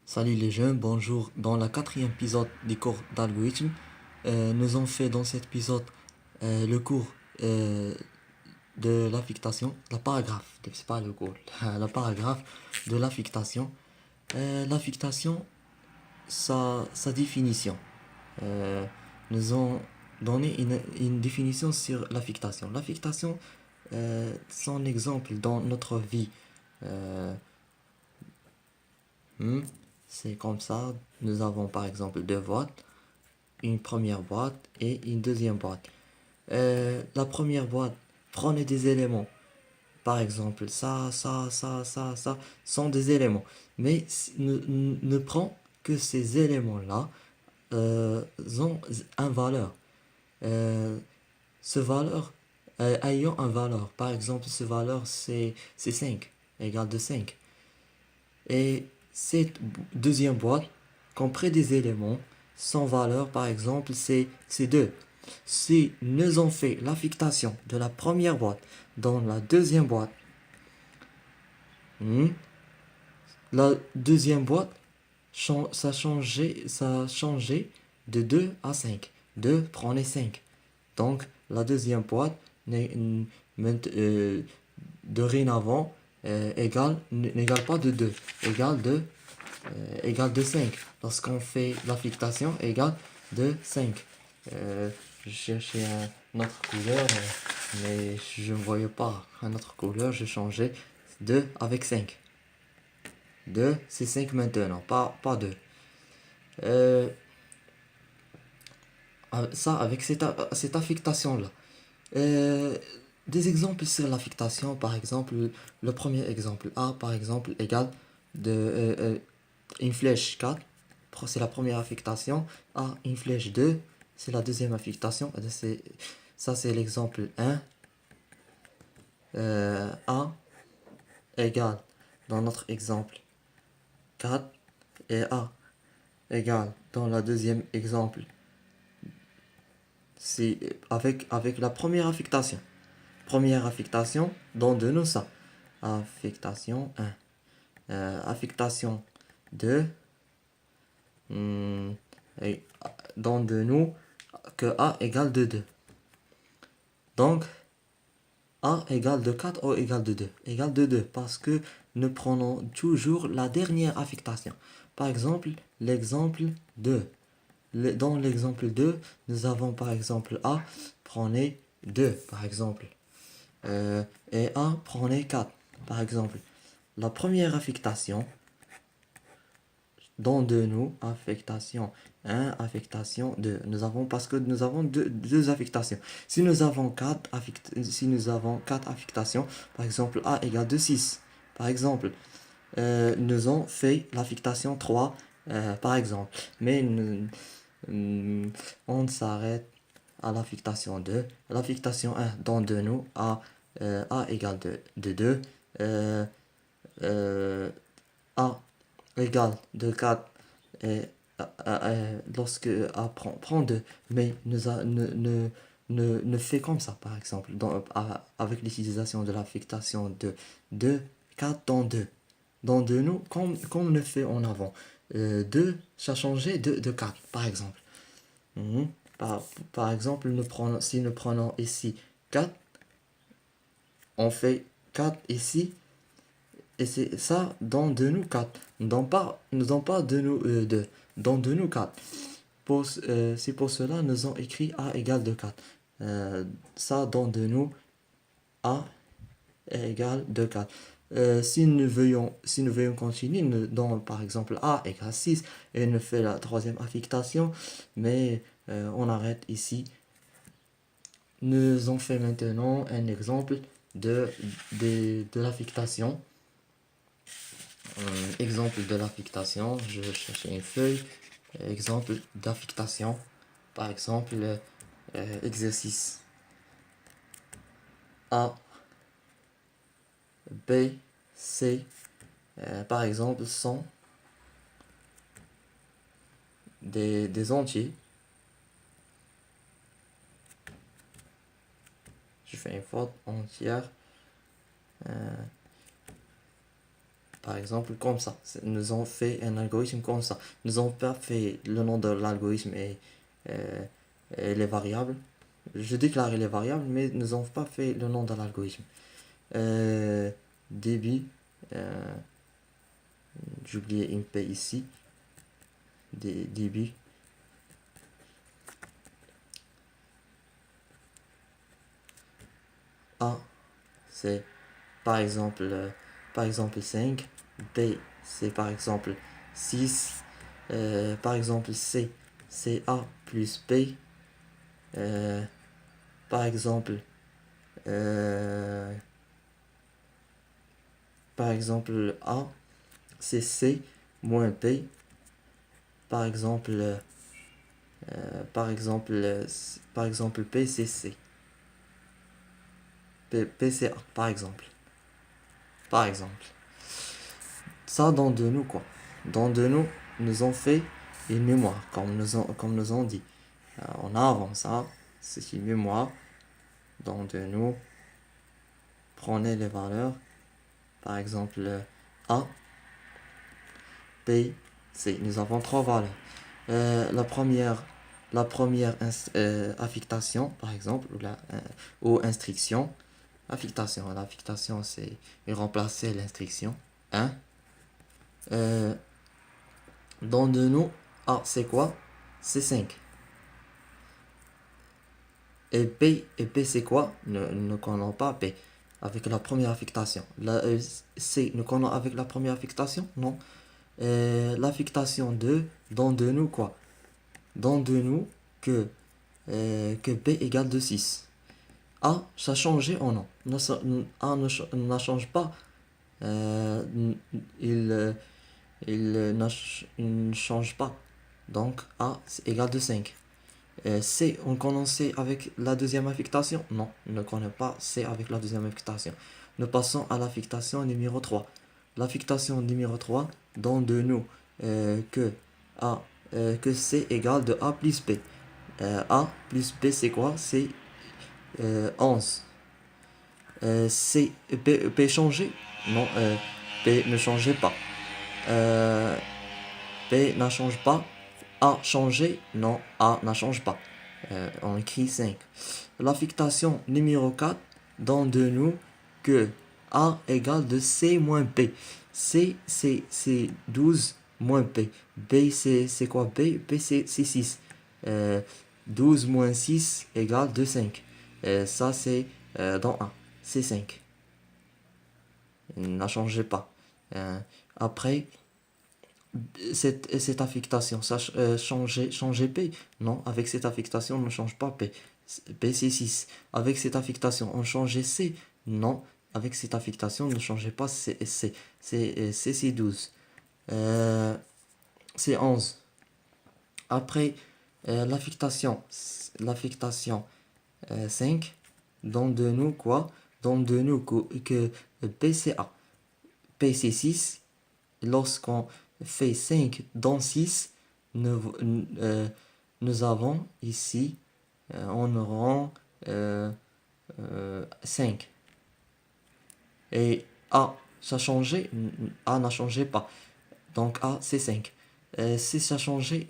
Salut les jeunes, bonjour. Dans la quatrième épisode des cours d'algorithme, nous avons fait dans cet épisode le cours de l'affectation, la paragraphe, c'est pas le cours, la paragraphe de l'affectation. L'affectation, sa définition. Euh, Nous avons donné une définition sur l'affectation. L'affectation, son exemple dans notre vie. Euh, hmm, c'est comme ça, nous avons par exemple deux boîtes, une première boîte et une deuxième boîte. La première boîte, prenez des éléments. Par exemple, ça sont des éléments. Mais ne prend que ces éléments-là ont un valeur. Euh, Ce valeur ayant un valeur. Par exemple, ce valeur c'est 5 égal de 5. Et cette deuxième boîte comprend des éléments sans valeur, par exemple, c'est 2. Si nous avons fait l'affectation de la première boîte dans la deuxième boîte, hmm, la deuxième boîte, ça a changé de 2 à 5. 2 prenez 5. Donc, la deuxième boîte dorénavant n'égale pas de 2, égale de 5. Lorsqu'on fait l'affectation, égale de 5. Je cherchais une autre couleur, mais je ne voyais pas une autre couleur. Je changeais 2 avec 5. 2, c'est 5 maintenant, pas 2. Euh, Ça, avec cette affectation-là. Euh, des exemples sur l'affectation, par exemple, le premier exemple, A, par exemple, égale une flèche 4, c'est la première affectation. A, une flèche 2, c'est la deuxième affectation. Ça, c'est l'exemple 1. A égale, dans notre exemple, 4. Et A égale, dans la deuxième exemple, c'est avec la première affectation. Première affectation, donne-nous ça. Affectation 1. Affectation 2. hmm, et donne-nous que A égale de 2. Donc, A égale de 4 ou égale de 2. Égale de 2 parce que nous prenons toujours la dernière affectation. Par exemple, l'exemple 2. Dans l'exemple 2, nous avons par exemple A, prenez 2 par exemple. Et A, prenez 4 par exemple. La première affectation, dans de nous, affectation 1, affectation 2. Parce que nous avons deux affectations. Si nous avons 4 affectations, par exemple A égale de 6, par exemple, nous avons fait l'affectation 3, par exemple. Mais on s'arrête à l'affectation 2. L'affectation 1 dans de nous, A égale de 2. Euh, euh, A égale de 4 et, lorsque A prend 2, mais ne fait comme ça, par exemple, avec l'utilisation de l'affectation de 2, 4 dans 2. Dans 2, nous, comme on le fait en avant, 2, ça a changé de 4, par exemple. Mhm. Par exemple, si nous prenons ici 4, on fait 4 ici, et c'est ça dans de nous 4. Nous donne pas de nous 2. Dans de nous 4. C'est pour cela nous avons écrit A égale de 4. Ça dans de nous A égale de 4. Si nous veuillons continuer, dans par exemple A égale 6 et nous fait la troisième affectation, mais on arrête ici. Nous en fait maintenant un exemple de l'affectation. Exemple de l'affectation, je vais chercher une feuille. Exemple d'affectation, par exemple, exercice A, B, C, par exemple, sont des entiers. Je fais une faute entière. Par exemple, comme ça. Nous avons fait un algorithme comme ça. Nous n'avons pas fait le nom de l'algorithme euh, et les variables. Je déclare les variables, mais nous n'avons pas fait le nom de l'algorithme. Euh, débit, euh, j'ai oublié une P ici. Débit. A, c'est par exemple, par exemple 5. B, c'est par exemple 6. Par exemple C, c'est A plus B. Euh, par exemple, euh, par exemple A, c'est C moins B. Par exemple, par exemple P, c'est C. P, c'est A, par exemple. Par exemple. Ça dans de nous, quoi. Dans de nous, nous ont fait une mémoire, comme nous ont dit. On a avant ça, c'est une mémoire. Dans de nous, prenez les valeurs. Par exemple, A, B, C. Nous avons trois valeurs. La première affectation, par exemple, ou instruction. L'affectation, c'est remplacer l'instruction. 1. Dans de nous, A, c'est quoi? C'est 5. Et P c'est quoi? Ne connaissons pas P. Avec la première affectation. C, nous connaissons avec la première affectation? Non. L'affectation de, dans de nous quoi? Dans de nous que P égale de 6. A, ça a changé ou non? A ne change pas. Euh, il, euh, il ne change pas. Donc A c'est égal de 5. C, on connaît C avec la deuxième affectation? Non, on ne connaît pas C avec la deuxième affectation. Nous passons à l'affectation numéro 3. L'affectation numéro 3 donne de nous que, A, que C égale de A plus B. A plus B c'est quoi? C'est 11. C, B changé? Non, B ne changeait pas. Euh, B n'a change pas. A changé? Non, A n'a change pas. On écrit 5. L'affectation numéro 4 donne de nous que A égale de C moins B. C, c'est 12 moins B. B, c'est quoi? B, c'est 6. 12 moins 6 égale de 5. Ça, c'est dans A. C'est 5. Il n'a changé pas. Après, cette affectation, ça changer P? Non, avec cette affectation, on ne change pas P. P c'est 6. Avec cette affectation, on changeait C? Non, avec cette affectation, on ne changeait pas C. C'est 12. C'est 11. Après, l'affectation 5 donne de nous quoi? Donne de nous que P c'est A. P c'est 6. Lorsqu'on fait 5 dans 6, nous avons ici, on aura 5. Et A, ça a changé? A n'a changé pas. Donc A, c'est 5. Si ça a changé,